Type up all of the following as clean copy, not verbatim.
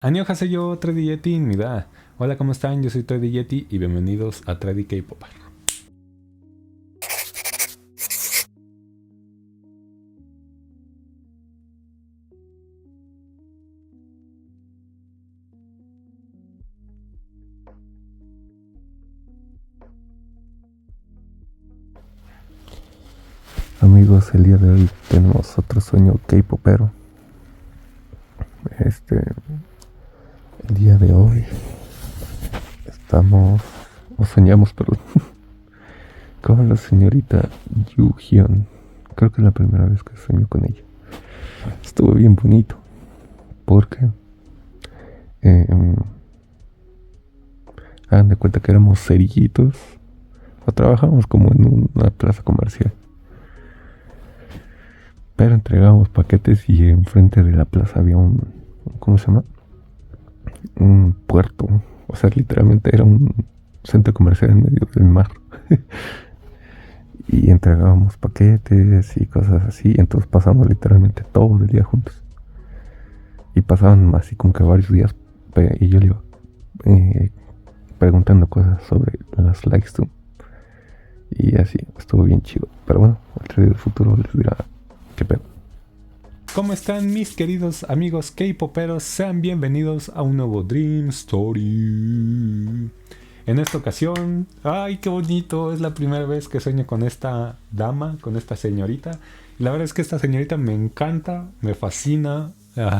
Annyeonghaseyo, Trady Yeti, Mida. Hola, ¿cómo están? Yo soy Trady Yeti y bienvenidos a Trady K-Pop. Amigos, el día de hoy tenemos otro sueño K-popero. El día de hoy soñamos, perdón, con la señorita Yu Hyun. Creo que es la primera vez que sueño con ella. Estuvo bien bonito, porque hagan de cuenta que éramos cerillitos, o trabajamos como en una plaza comercial. Pero entregábamos paquetes y enfrente de la plaza había ¿cómo se llama? Un puerto. O sea, literalmente era un centro comercial en medio del mar. Y entregábamos paquetes y cosas así. Entonces pasamos literalmente todo el día juntos. Y pasaban así como que varios días. Y yo le iba preguntando cosas sobre las likes tú. Y así, estuvo bien chido. Pero bueno, el trader del futuro les dirá qué pedo. ¿Cómo están mis queridos amigos K-Poperos? Sean bienvenidos a un nuevo Dream Story. En esta ocasión, ¡ay, qué bonito! Es la primera vez que sueño con esta dama, con esta señorita. Y la verdad es que esta señorita me encanta, me fascina,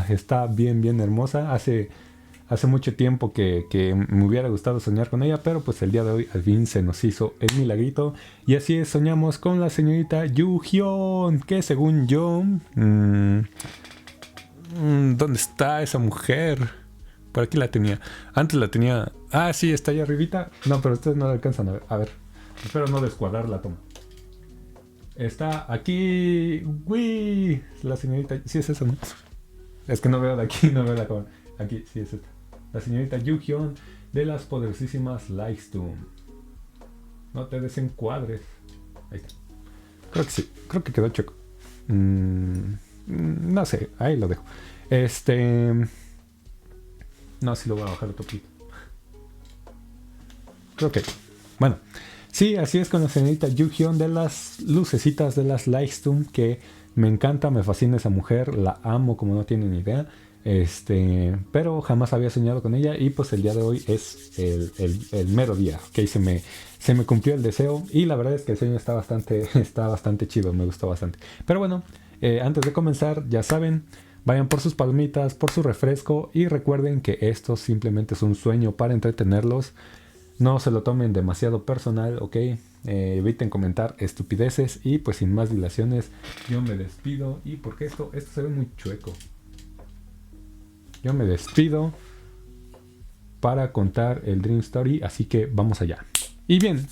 está bien, bien hermosa. Hace mucho tiempo que me hubiera gustado soñar con ella, pero pues el día de hoy al fin se nos hizo el milagrito. Y así es, soñamos con la señorita Yu Hyun, que según yo... ¿dónde está esa mujer? Por aquí la tenía. Antes la tenía... Ah, sí, está ahí arribita. No, pero ustedes no la alcanzan a ver. A ver, espero no descuadrar la toma. Está aquí... ¡Uy! La señorita... Sí es esa, ¿no? Es que no veo de aquí, no veo la cámara. Aquí, sí es esta. La señorita Yu Hyun de las poderosísimas Lightstone. No te desencuadres. Ahí está. Creo que sí. Creo que quedó chueco. No sé. Ahí lo dejo. No, sí lo voy a bajar otro poquito. Creo que... Bueno. Sí, así es con la señorita Yu Hyun de las lucecitas de las Lightstone, que me encanta, me fascina esa mujer, la amo como no tienen idea. Pero jamás había soñado con ella y pues el día de hoy es el mero día, que se me cumplió el deseo y la verdad es que el sueño está bastante chido, me gustó bastante. Pero bueno, antes de comenzar, ya saben, vayan por sus palomitas, por su refresco y recuerden que esto simplemente es un sueño para entretenerlos. No se lo tomen demasiado personal, ¿ok? Eviten comentar estupideces y pues sin más dilaciones yo me despido y porque esto se ve muy chueco. Yo me despido para contar el Dream Story, así que vamos allá. Y bien,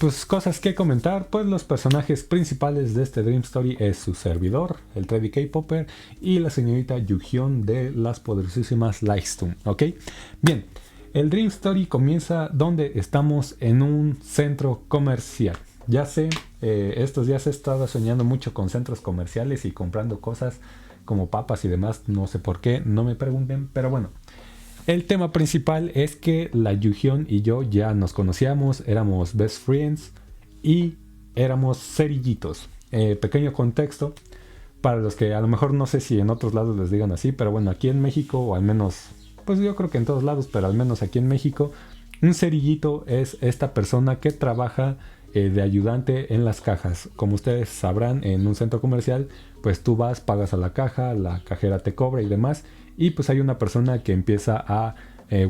pues cosas que comentar, pues los personajes principales de este Dream Story es su servidor, el Trady K-Popper, y la señorita Yu Hyun de las poderosísimas Lightstone, ¿ok? Bien, el Dream Story comienza donde estamos en un centro comercial. Ya sé, estos días he estado soñando mucho con centros comerciales y comprando cosas como papas y demás, no sé por qué, no me pregunten, pero bueno. El tema principal es que la Yu Hyun y yo ya nos conocíamos, éramos best friends y éramos cerillitos. Pequeño contexto, para los que a lo mejor no sé si en otros lados les digan así, pero bueno, aquí en México, o al menos, pues yo creo que en todos lados, pero al menos aquí en México, un cerillito es esta persona que trabaja de ayudante en las cajas. Como ustedes sabrán, en un centro comercial, pues tú vas, pagas a la caja, la cajera te cobra y demás, y pues hay una persona que empieza a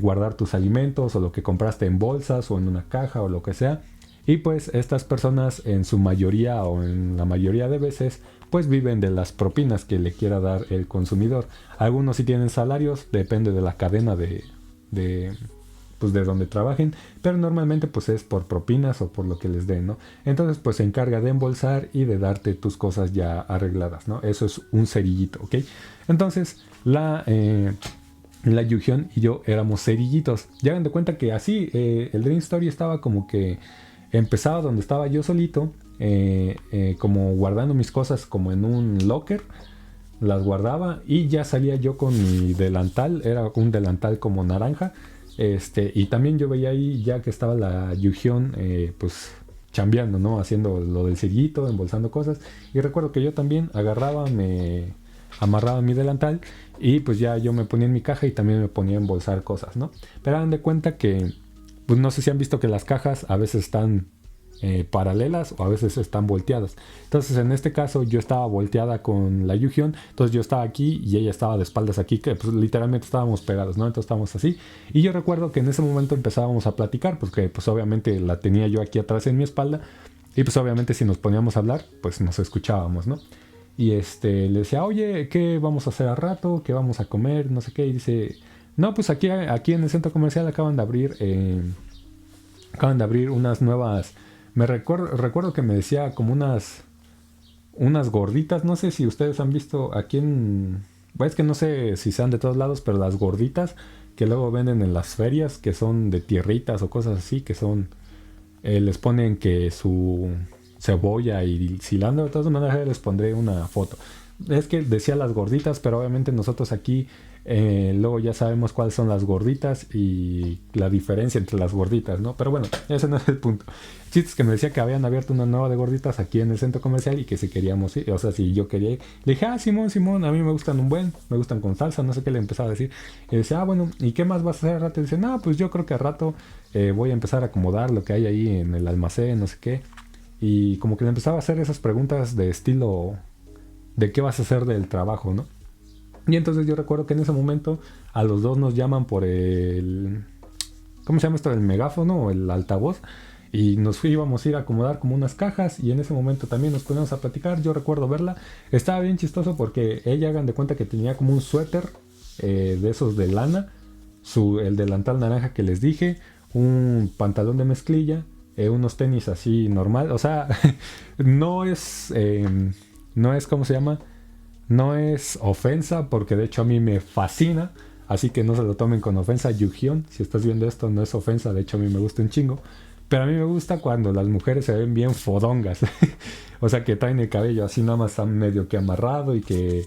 guardar tus alimentos o lo que compraste en bolsas o en una caja o lo que sea. Y pues estas personas en su mayoría o en la mayoría de veces pues viven de las propinas que le quiera dar el consumidor. Algunos sí tienen salarios, depende de la cadena pues de donde trabajen, pero normalmente pues es por propinas o por lo que les den, ¿no? Entonces pues se encarga de embolsar y de darte tus cosas ya arregladas, ¿no? Eso es un cerillito, ¿ok? Entonces la Yu Hyun y yo éramos cerillitos. Ya dan de cuenta que así el Dream Story estaba como que empezaba donde estaba yo solito, como guardando mis cosas como en un locker. las guardaba y ya salía yo con mi delantal, era un delantal como naranja, y también yo veía ahí ya que estaba la Yuhyun, pues chambeando, ¿no? Haciendo lo del cerillito, embolsando cosas, y recuerdo que yo también agarraba, me amarraba mi delantal y pues ya yo me ponía en mi caja y también me ponía a embolsar cosas, ¿no? Pero hagan de cuenta que, pues no sé si han visto que las cajas a veces están paralelas o a veces están volteadas. Entonces en este caso yo estaba volteada con la Yuhyun, entonces yo estaba aquí y ella estaba de espaldas aquí, que pues literalmente estábamos pegados, ¿no? Entonces estábamos así y yo recuerdo que en ese momento empezábamos a platicar porque pues obviamente la tenía yo aquí atrás en mi espalda y pues obviamente si nos poníamos a hablar pues nos escuchábamos, ¿no? Y le decía, oye, ¿qué vamos a hacer a rato? ¿Qué vamos a comer? No sé qué. Y dice, no, pues aquí en el centro comercial acaban de abrir unas nuevas. Recuerdo que me decía como unas gorditas. No sé si ustedes han visto aquí en. Bueno, es que no sé si sean de todos lados, pero las gorditas que luego venden en las ferias, que son de tierritas o cosas así, que son. Les ponen que su cebolla y cilantro. De todas maneras les pondré una foto. Es que decía las gorditas, pero obviamente nosotros aquí luego ya sabemos cuáles son las gorditas y la diferencia entre las gorditas, ¿no? Pero bueno, ese no es el punto. El chiste es que me decía que habían abierto una nueva de gorditas aquí en el centro comercial y que si queríamos ir, o sea, si yo quería ir, le dije, Simón, a mí me gustan me gustan con salsa, no sé qué le empezaba a decir. Y decía, bueno, ¿y qué más vas a hacer al rato? Y dice, no, pues yo creo que al rato voy a empezar a acomodar lo que hay ahí en el almacén, no sé qué. Y como que le empezaba a hacer esas preguntas de estilo de qué vas a hacer del trabajo, ¿no? Y entonces yo recuerdo que en ese momento a los dos nos llaman por el... ¿Cómo se llama esto? El megáfono o el altavoz. Y nos íbamos a ir a acomodar como unas cajas y en ese momento también nos poníamos a platicar. Yo recuerdo verla. Estaba bien chistoso porque ella, hagan de cuenta que tenía como un suéter de esos de lana. El delantal naranja que les dije. Un pantalón de mezclilla. Unos tenis así normal. O sea, no es... no es, ¿cómo se llama? No es ofensa, porque de hecho a mí me fascina. Así que no se lo tomen con ofensa, Yuhyun. Si estás viendo esto, no es ofensa. De hecho a mí me gusta un chingo. Pero a mí me gusta cuando las mujeres se ven bien fodongas. O sea, que traen el cabello así nada más medio que amarrado y que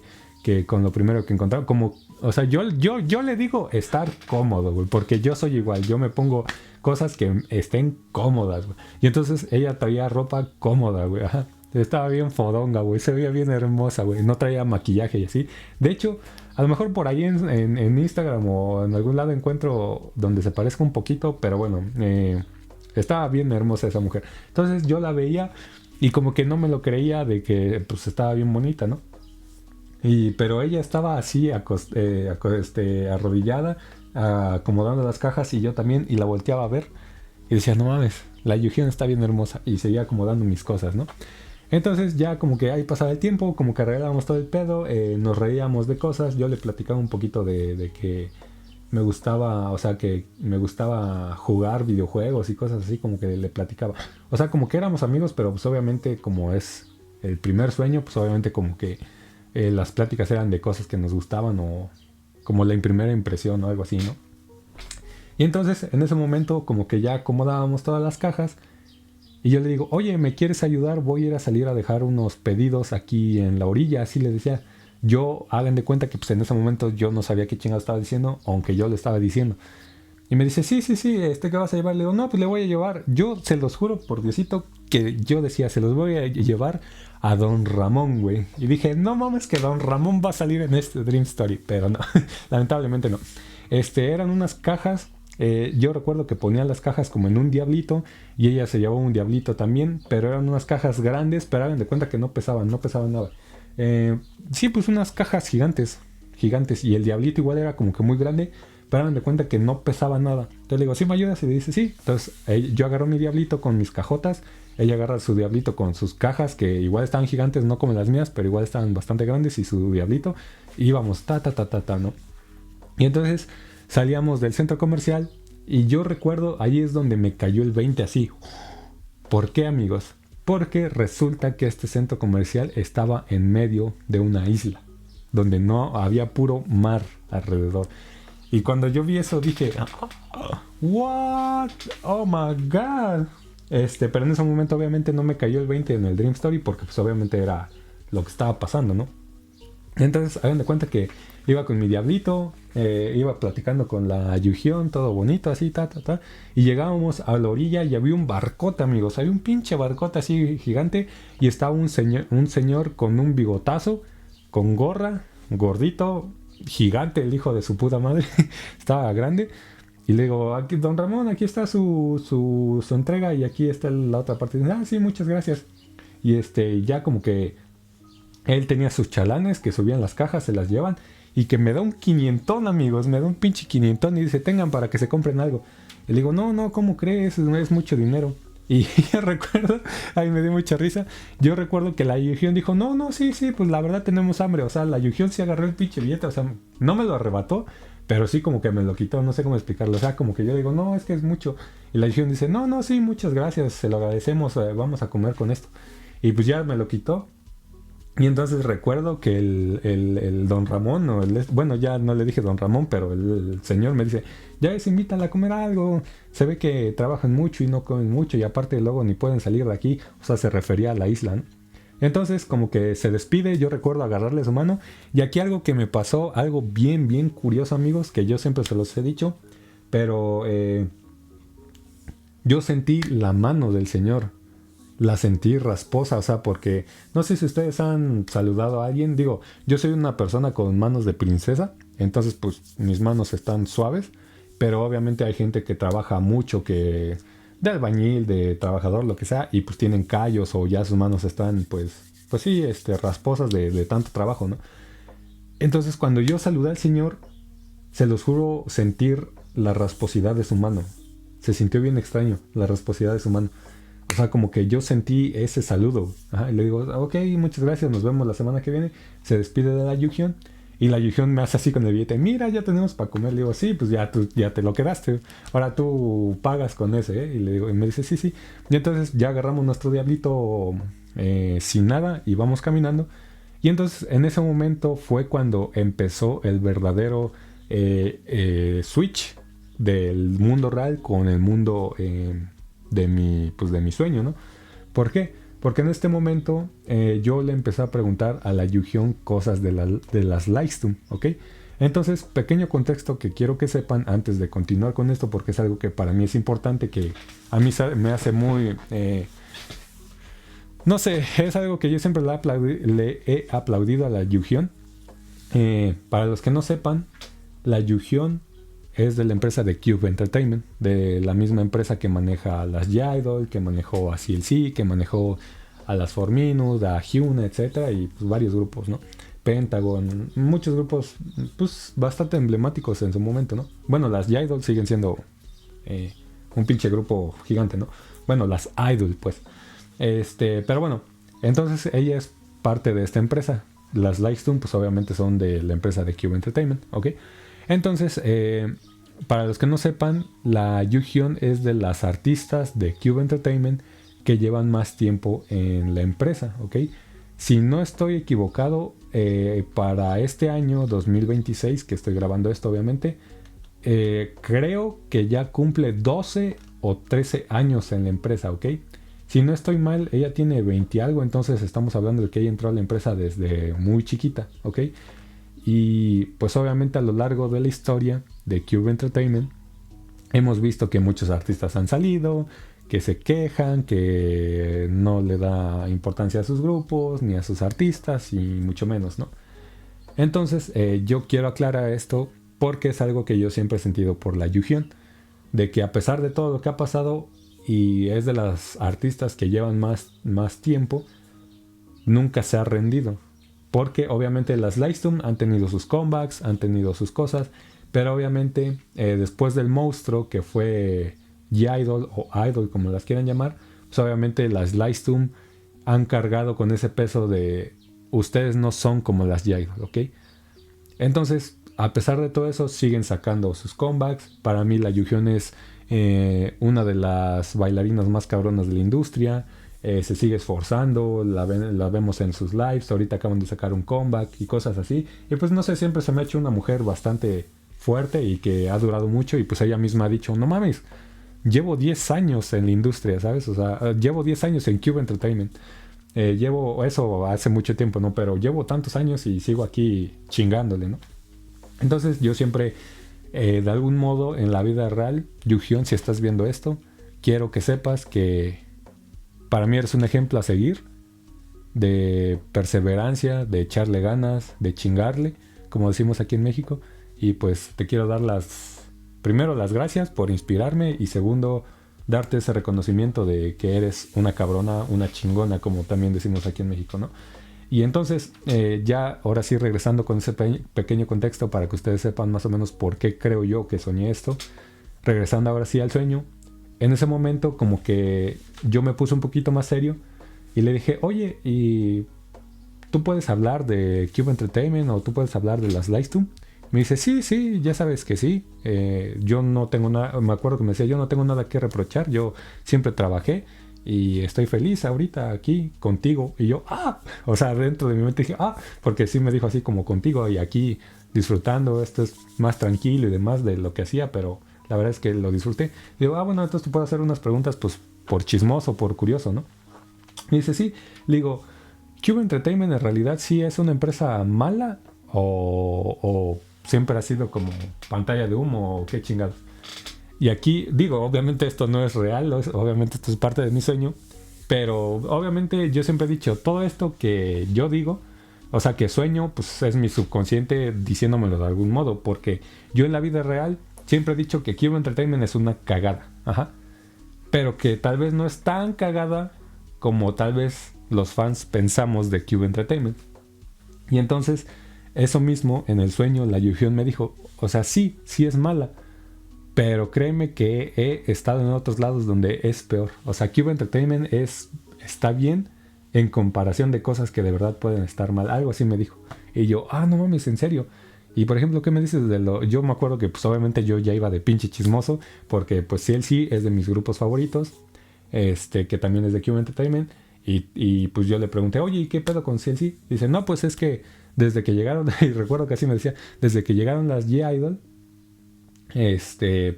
con lo primero que encontraron. Como, o sea, yo le digo estar cómodo, güey. Porque yo soy igual. Yo me pongo cosas que estén cómodas, güey. Y entonces ella traía ropa cómoda, güey. Ajá. Estaba bien fodonga, güey. Se veía bien hermosa, güey. No traía maquillaje y así. De hecho, a lo mejor por ahí en Instagram o en algún lado encuentro donde se parezca un poquito. Pero bueno, estaba bien hermosa esa mujer. Entonces yo la veía y como que no me lo creía de que pues estaba bien bonita, ¿no? Pero ella estaba así arrodillada, acomodando las cajas y yo también. Y la volteaba a ver y decía, no mames, la Yuhyun está bien hermosa. Y seguía acomodando mis cosas, ¿no? Entonces ya como que ahí pasaba el tiempo, como que arreglábamos todo el pedo, nos reíamos de cosas, yo le platicaba un poquito de que me gustaba, o sea, que me gustaba jugar videojuegos y cosas así, como que le platicaba. O sea, como que éramos amigos, pero pues obviamente como es el primer sueño, pues obviamente como que las pláticas eran de cosas que nos gustaban o como la primera impresión o algo así, ¿no? Y entonces en ese momento como que ya acomodábamos todas las cajas. Y yo le digo, oye, ¿me quieres ayudar? Voy a ir a salir a dejar unos pedidos aquí en la orilla. Así le decía. Yo, hagan de cuenta que pues en ese momento yo no sabía qué chingado estaba diciendo, aunque yo le estaba diciendo. Y me dice, sí, ¿qué vas a llevar? Le digo, no, pues le voy a llevar. Yo se los juro por Diosito que yo decía, se los voy a llevar a Don Ramón, güey. Y dije, no mames que Don Ramón va a salir en este Dream Story. Pero no, lamentablemente no. Eran unas cajas. Yo recuerdo que ponía las cajas como en un diablito y ella se llevó un diablito también, pero eran unas cajas grandes, pero hagan de cuenta que no pesaban nada. Sí, pues unas cajas gigantes y el diablito igual era como que muy grande, pero hagan de cuenta que no pesaba nada. Entonces le digo, ¿sí me ayudas? Y le dice, sí. Entonces yo agarro mi diablito con mis cajotas, ella agarra su diablito con sus cajas que igual estaban gigantes, no como las mías, pero igual estaban bastante grandes y su diablito, y íbamos ¿no? Y entonces salíamos del centro comercial y yo recuerdo, ahí es donde me cayó el 20 así. ¿Por qué, amigos? Porque resulta que este centro comercial estaba en medio de una isla, donde no había puro mar alrededor. Y cuando yo vi eso dije, ¿what? Oh my god. Pero en ese momento obviamente no me cayó el 20 en el Dream Story porque pues obviamente era lo que estaba pasando, ¿no? Entonces, hagan de cuenta que iba con mi diablito, iba platicando con la Yuhyun, todo bonito, así, y llegábamos a la orilla y había un barcote, amigos, había un pinche barcote así gigante, y estaba un señor con un bigotazo, con gorra, gordito, gigante, el hijo de su puta madre, estaba grande, y le digo, aquí, don Ramón, aquí está su entrega, y aquí está la otra parte, y dice, sí, muchas gracias, y ya como que él tenía sus chalanes que subían las cajas, se las llevan, y que me da un 500, amigos, me da un pinche 500 y dice, tengan para que se compren algo. Y le digo, no, ¿cómo crees? Es mucho dinero. Y yo recuerdo, ahí me dio mucha risa, yo recuerdo que la Yuhyun dijo, no, sí, pues la verdad tenemos hambre. O sea, la Yuhyun sí agarró el pinche billete, o sea, no me lo arrebató, pero sí como que me lo quitó, no sé cómo explicarlo. O sea, como que yo digo, no, es que es mucho. Y la Yuhyun dice, no, sí, muchas gracias, se lo agradecemos, vamos a comer con esto. Y pues ya me lo quitó. Y entonces recuerdo que el don Ramón, bueno, ya no le dije don Ramón, pero el señor me dice, ya les invitan a comer algo, se ve que trabajan mucho y no comen mucho y aparte luego ni pueden salir de aquí, o sea, se refería a la isla, ¿no? Entonces como que se despide, yo recuerdo agarrarle su mano y aquí algo que me pasó, algo bien curioso, amigos, que yo siempre se los he dicho, pero yo sentí la mano del señor. La sentí rasposa, o sea, porque no sé si ustedes han saludado a alguien. Digo, yo soy una persona con manos de princesa, entonces pues mis manos están suaves, pero obviamente hay gente que trabaja mucho, que de albañil, de trabajador, lo que sea, y pues tienen callos o ya sus manos están pues sí, rasposas de tanto trabajo, ¿no? Entonces cuando yo saludé al señor, se los juro sentir la rasposidad de su mano. Se sintió bien extraño la rasposidad de su mano. O sea, como que yo sentí ese saludo. Ajá, y le digo, ok, muchas gracias, nos vemos la semana que viene. Se despide de la Yuhyun. Y la Yuhyun me hace así con el billete. Mira, ya tenemos para comer. Le digo, sí, pues ya te lo quedaste. Ahora tú pagas con ese, ¿eh? Y le digo, y me dice, sí. Y entonces ya agarramos nuestro diablito sin nada y vamos caminando. Y entonces en ese momento fue cuando empezó el verdadero switch del mundo real con el mundo... de mi sueño, ¿no? ¿Por qué? Porque en este momento yo le empecé a preguntar a la Yuhyun cosas de las Lightstum, ¿ok? Entonces, pequeño contexto que quiero que sepan antes de continuar con esto, porque es algo que para mí es importante, que a mí me hace muy... no sé, es algo que yo siempre le he aplaudido a la Yuhyun. Para los que no sepan, la Yuhyun es de la empresa de Cube Entertainment, de la misma empresa que maneja a las J-Idol, que manejó a CLC, que manejó a las 4Minute, a Hyuna, etcétera, y pues varios grupos, ¿no? Pentagon, muchos grupos pues bastante emblemáticos en su momento, ¿no? Bueno, las J-Idol siguen siendo un pinche grupo gigante, ¿no? Bueno, las Idol, pues. Pero bueno, entonces ella es parte de esta empresa. Las Lightstum, pues obviamente son de la empresa de Cube Entertainment, ¿ok? Entonces, para los que no sepan, la Yuhyun es de las artistas de Cube Entertainment que llevan más tiempo en la empresa, ¿ok? Si no estoy equivocado, para este año 2026, que estoy grabando esto obviamente, creo que ya cumple 12 o 13 años en la empresa, ¿ok? Si no estoy mal, ella tiene 20 algo, entonces estamos hablando de que ella entró a la empresa desde muy chiquita, ¿ok? Y pues obviamente a lo largo de la historia de Cube Entertainment hemos visto que muchos artistas han salido, que se quejan, que no le da importancia a sus grupos ni a sus artistas y mucho menos, ¿no? Entonces yo quiero aclarar esto porque es algo que yo siempre he sentido por la Yuhyun, de que a pesar de todo lo que ha pasado y es de las artistas que llevan más tiempo, nunca se ha rendido. Porque obviamente las Lightstum han tenido sus comebacks, han tenido sus cosas, pero obviamente después del monstruo que fue J-Idol o Idol, como las quieran llamar, pues obviamente las Lightstum han cargado con ese peso de ustedes no son como las J-Idol, ¿ok? Entonces, a pesar de todo eso, siguen sacando sus comebacks. Para mí la Yuhyun es una de las bailarinas más cabronas de la industria. Se sigue esforzando, la vemos en sus lives, ahorita acaban de sacar un comeback y cosas así, y pues no sé, siempre se me ha hecho una mujer bastante fuerte y que ha durado mucho, y pues ella misma ha dicho, no mames, llevo 10 años en la industria, ¿sabes? O sea, llevo 10 años en Cube Entertainment. llevo eso hace mucho tiempo, ¿no? Pero llevo tantos años y sigo aquí chingándole, ¿no? Entonces yo siempre, de algún modo, en la vida real, Yu-Gi-Oh, si estás viendo esto, quiero que sepas que para mí eres un ejemplo a seguir de perseverancia, de echarle ganas, de chingarle, como decimos aquí en México. Y pues te quiero dar primero las gracias por inspirarme y segundo, darte ese reconocimiento de que eres una cabrona, una chingona, como también decimos aquí en México, ¿no? Y entonces, ya ahora sí regresando con ese pequeño contexto para que ustedes sepan más o menos por qué creo yo que soñé esto, regresando ahora sí al sueño, en ese momento como que yo me puse un poquito más serio y le dije, oye, ¿y tú puedes hablar de Cube Entertainment o tú puedes hablar de las Livestream? Me dice, sí, ya sabes que sí. Yo no tengo nada, me acuerdo que me decía, yo no tengo nada que reprochar, yo siempre trabajé y estoy feliz ahorita aquí contigo. Y yo, o sea, dentro de mi mente dije, porque sí me dijo así como contigo y aquí disfrutando, esto es más tranquilo y demás de lo que hacía, pero la verdad es que lo disfruté. Y digo, bueno, entonces te puedo hacer unas preguntas pues por chismoso, por curioso, ¿no? Me dice, sí. Le digo, ¿Cube Entertainment en realidad sí es una empresa mala o siempre ha sido como pantalla de humo o qué chingados? Y aquí digo, obviamente esto no es real, obviamente esto es parte de mi sueño, pero obviamente yo siempre he dicho, todo esto que yo digo, o sea, que sueño, pues es mi subconsciente diciéndomelo de algún modo, porque yo en la vida real siempre he dicho que Cube Entertainment es una cagada, pero que tal vez no es tan cagada como tal vez los fans pensamos de Cube Entertainment. Y entonces, eso mismo, en el sueño, la Yu-Gi-Oh me dijo, o sea, sí es mala, pero créeme que he estado en otros lados donde es peor. O sea, Cube Entertainment está bien en comparación de cosas que de verdad pueden estar mal. Algo así me dijo. Y yo, no mames, en serio. Y por ejemplo, ¿qué me dices de lo...? Yo me acuerdo que pues obviamente yo ya iba de pinche chismoso, porque pues CLC es de mis grupos favoritos, que también es de Cube Entertainment. Y pues yo le pregunté, oye, ¿y qué pedo con CLC? Dice, no, pues es que desde que llegaron, y recuerdo que así me decía, desde que llegaron las G-Idol,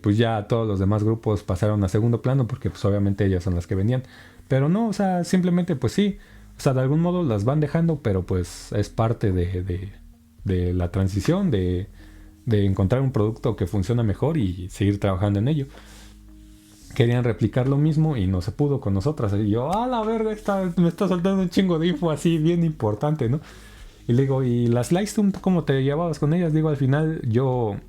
pues ya todos los demás grupos pasaron a segundo plano porque pues obviamente ellas son las que vendían. Pero no, o sea, simplemente pues sí, o sea, de algún modo las van dejando, pero pues es parte de la transición, de encontrar un producto que funciona mejor y seguir trabajando en ello. Querían replicar lo mismo y no se pudo con nosotras. Y yo, la verga, me está soltando un chingo de info así bien importante, ¿no? Y le digo, ¿y las Livestream cómo te llevabas con ellas? Digo, al final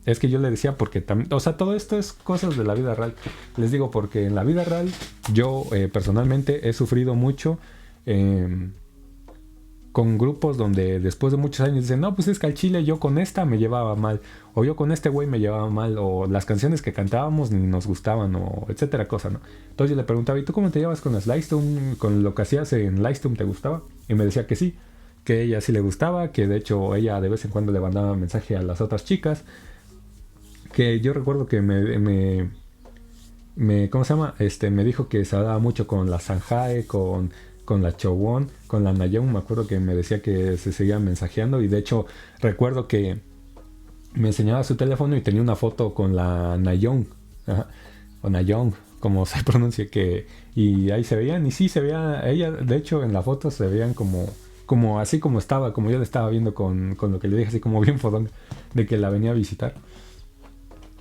es que yo le decía porque también, o sea, todo esto es cosas de la vida real. Les digo, porque en la vida real yo personalmente he sufrido mucho con grupos donde después de muchos años dicen, no, pues es que al chile yo con esta me llevaba mal, o yo con este güey me llevaba mal, o las canciones que cantábamos ni nos gustaban, o etcétera cosa, ¿no? Entonces yo le preguntaba, ¿y tú cómo te llevas con las Livestream? ¿Con lo que hacías en Livestream te gustaba? Y me decía que sí, que ella sí le gustaba, que de hecho ella de vez en cuando le mandaba mensaje a las otras chicas, que yo recuerdo que ¿cómo se llama? Me dijo que se daba mucho con la Sanjae, con la Chowon, con la Nayeon. Me acuerdo que me decía que se seguían mensajeando y de hecho recuerdo que me enseñaba su teléfono y tenía una foto con la Nayeon, o Nayeon, como se pronuncia, y ahí se veían, y sí se veía ella, de hecho en la foto se veían como así como estaba, como yo la estaba viendo con lo que le dije, así como bien fodón, de que la venía a visitar.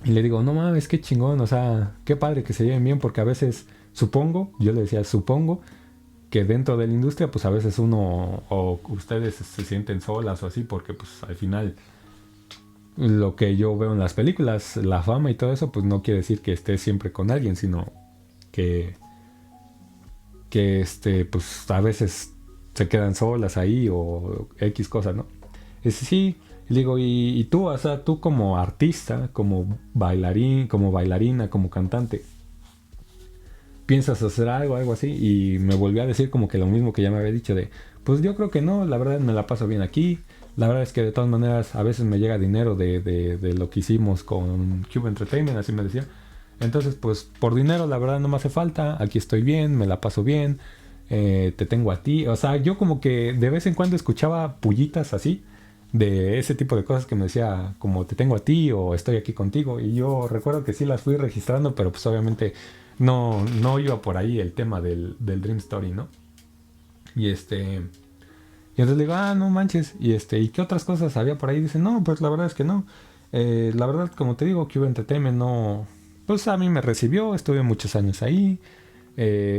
Y le digo, no mames, qué chingón, o sea, qué padre que se lleven bien, porque a veces yo le decía, supongo que dentro de la industria, pues a veces uno o ustedes se sienten solas o así, porque pues al final lo que yo veo en las películas, la fama y todo eso, pues no quiere decir que estés siempre con alguien, sino que pues a veces se quedan solas ahí o X cosas, ¿no? Sí, le digo, y tú, o sea, tú como artista, como bailarín, como bailarina, como cantante, ¿piensas hacer algo así? Y me volvió a decir como que lo mismo que ya me había dicho pues yo creo que no, la verdad me la paso bien aquí. La verdad es que de todas maneras a veces me llega dinero de lo que hicimos con Cube Entertainment, así me decía. Entonces pues por dinero la verdad no me hace falta, aquí estoy bien, me la paso bien, te tengo a ti. O sea, yo como que de vez en cuando escuchaba pullitas así, de ese tipo de cosas que me decía como te tengo a ti o estoy aquí contigo. Y yo recuerdo que sí las fui registrando, pero pues obviamente no iba por ahí el tema del Dream Story, ¿no? Y entonces le digo, no manches. ¿Y qué otras cosas había por ahí? Dice, no, pues la verdad es que no. La verdad, como te digo, Cube Entertainment no... Pues a mí me recibió, estuve muchos años ahí.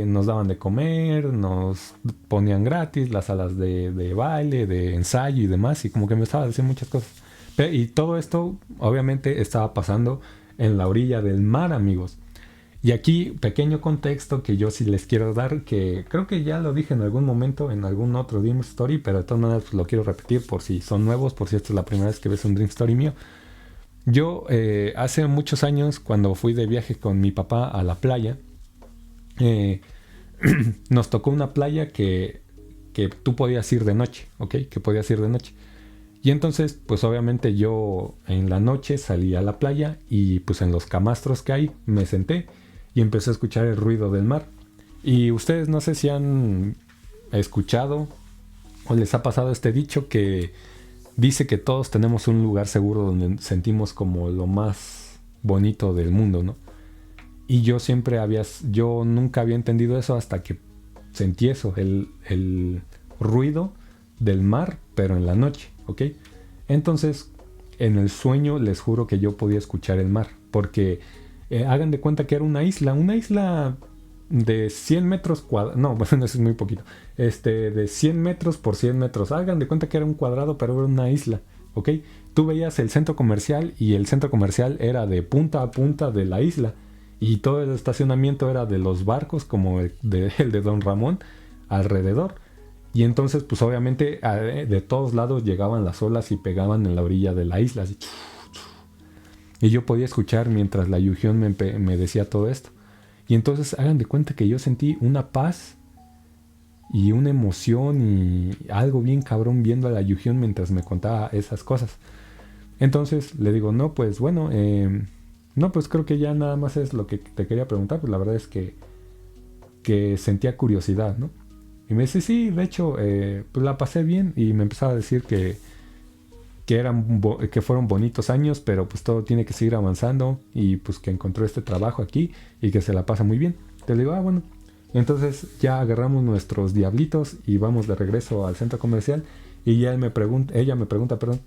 Nos daban de comer, nos ponían gratis las salas de baile, de ensayo y demás. Y como que me estaba diciendo muchas cosas. Y todo esto, obviamente, estaba pasando en la orilla del mar, amigos. Y aquí, pequeño contexto que yo sí les quiero dar, que creo que ya lo dije en algún momento, en algún otro Dream Story, pero de todas maneras pues, lo quiero repetir por si son nuevos, por si esta es la primera vez que ves un Dream Story mío. Yo hace muchos años, cuando fui de viaje con mi papá a la playa, nos tocó una playa que tú podías ir de noche, ¿ok? Que podías ir de noche. Y entonces, pues obviamente yo en la noche salí a la playa y pues en los camastros que hay me senté y empecé a escuchar el ruido del mar. Y ustedes no sé si han escuchado o les ha pasado este dicho que dice que todos tenemos un lugar seguro donde sentimos como lo más bonito del mundo, ¿no? Y yo nunca había entendido eso hasta que sentí eso, el ruido del mar, pero en la noche, ¿ok? Entonces, en el sueño les juro que yo podía escuchar el mar, porque hagan de cuenta que era una isla de 100 metros cuadrados, no, bueno, eso es muy poquito, de 100 metros por 100 metros, hagan de cuenta que era un cuadrado, pero era una isla, ¿ok? Tú veías el centro comercial y el centro comercial era de punta a punta de la isla, y todo el estacionamiento era de los barcos, como el de Don Ramón, alrededor. Y entonces, pues obviamente, de todos lados llegaban las olas y pegaban en la orilla de la isla, así. Y yo podía escuchar mientras la Yuhyun me decía todo esto. Y entonces hagan de cuenta que yo sentí una paz y una emoción y algo bien cabrón viendo a la Yuhyun mientras me contaba esas cosas. Entonces le digo, no, pues bueno, no, pues creo que ya nada más es lo que te quería preguntar. Pues la verdad es que sentía curiosidad, ¿no? Y me dice, sí, de hecho, pues la pasé bien. Y me empezaba a decir que fueron bonitos años, pero pues todo tiene que seguir avanzando y pues que encontró este trabajo aquí y que se la pasa muy bien. Te digo, bueno. Entonces ya agarramos nuestros diablitos y vamos de regreso al centro comercial y ella me pregunta, perdón,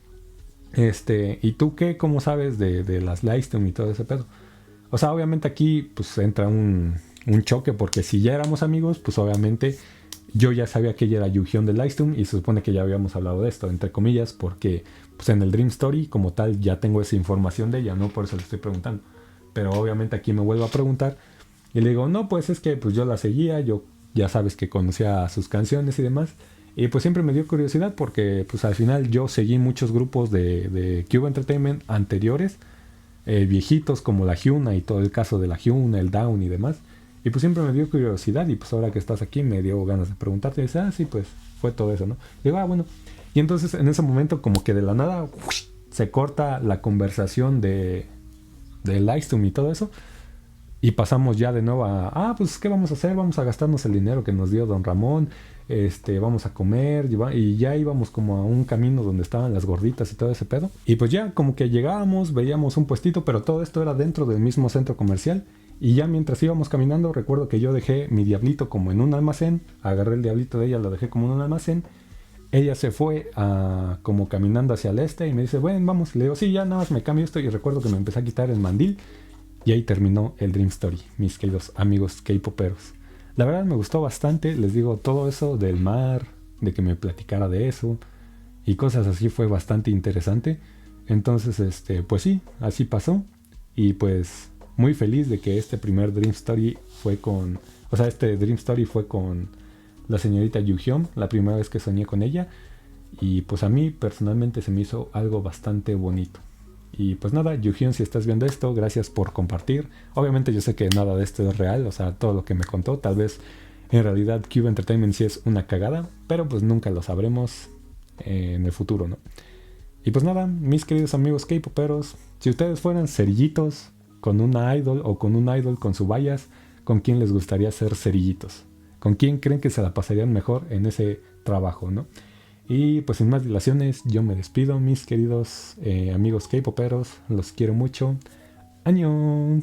¿y tú qué? ¿Cómo sabes de las Lightstorm y todo ese pedo? O sea, obviamente aquí pues entra un choque porque si ya éramos amigos, pues obviamente yo ya sabía que ella era Yuhyun de Lightstorm y se supone que ya habíamos hablado de esto, entre comillas, porque pues en el Dream Story como tal ya tengo esa información de ella, ¿no? Por eso le estoy preguntando. Pero obviamente aquí me vuelvo a preguntar y le digo, no, pues es que pues yo la seguía, yo ya sabes que conocía sus canciones y demás. Y pues siempre me dio curiosidad porque pues al final yo seguí muchos grupos de Cube Entertainment anteriores, viejitos como la Hyuna y todo el caso de la Hyuna, el Down y demás. Y pues siempre me dio curiosidad y pues ahora que estás aquí me dio ganas de preguntarte. Y dice, sí, pues fue todo eso, ¿no? Digo, bueno. Y entonces en ese momento como que de la nada se corta la conversación de Lightstorm y todo eso. Y pasamos ya de nuevo a, pues ¿qué vamos a hacer? Vamos a gastarnos el dinero que nos dio Don Ramón. Vamos a comer. Y ya íbamos como a un camino donde estaban las gorditas y todo ese pedo. Y pues ya como que llegábamos, veíamos un puestito, pero todo esto era dentro del mismo centro comercial. Y ya mientras íbamos caminando, recuerdo que yo dejé mi diablito como en un almacén. Agarré el diablito de ella, lo dejé como en un almacén. Ella se fue como caminando hacia el este y me dice, bueno, vamos. Le digo, sí, ya nada más me cambio esto. Y recuerdo que me empecé a quitar el mandil. Y ahí terminó el Dream Story, mis queridos amigos K-poperos. La verdad me gustó bastante. Les digo, todo eso del mar, de que me platicara de eso y cosas así fue bastante interesante. Entonces, pues sí, así pasó. Y pues muy feliz de que este primer Dream Story fue con... O sea, este Dream Story fue con la señorita Yuhyun, la primera vez que soñé con ella. Y pues a mí personalmente se me hizo algo bastante bonito. Y pues nada, Yuhyun, si estás viendo esto, gracias por compartir. Obviamente yo sé que nada de esto es real, o sea, todo lo que me contó. Tal vez en realidad Cube Entertainment sí es una cagada, pero pues nunca lo sabremos en el futuro, ¿no? Y pues nada, mis queridos amigos K-poperos, si ustedes fueran cerillitos con una idol o con un idol con su bias, ¿con quién les gustaría ser cerillitos? ¿Con quién creen que se la pasarían mejor en ese trabajo, no? Y pues sin más dilaciones, yo me despido, mis queridos amigos K-poperos, los quiero mucho. ¡Annyeong!